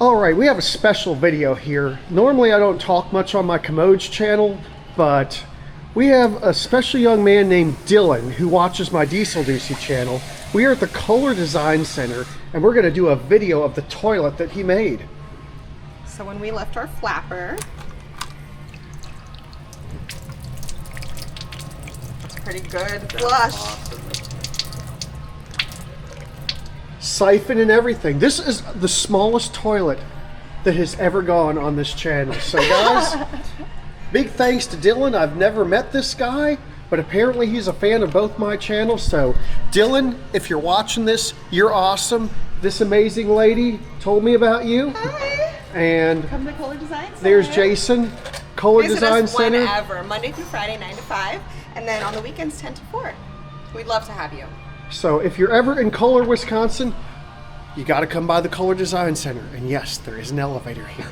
All right, we have a special video here. Normally I don't talk much on my Commodes channel, but we have a special young man named Dylan who watches my Diesel Doocy channel. We are at the Kohler Design Center and we're gonna do a video of the toilet that he made. So when we lift our flapper, it's pretty good flush. Awesome. Siphon and everything. This is the smallest toilet that has ever gone on this channel. So guys, big thanks to Dylan. I've never met this guy, but apparently he's a fan of both my channels. So Dylan, if you're watching this, you're awesome. This amazing lady told me about you. Hi. And Come to Kohler Design Center. there's Jason, Kohler Visit Design us Center. whenever, Monday through Friday, 9 to 5, and then on the weekends, 10 to 4. We'd love to have you. So if you're ever in Kohler, Wisconsin, you got to come by the Kohler Design Center. And yes, there is an elevator here.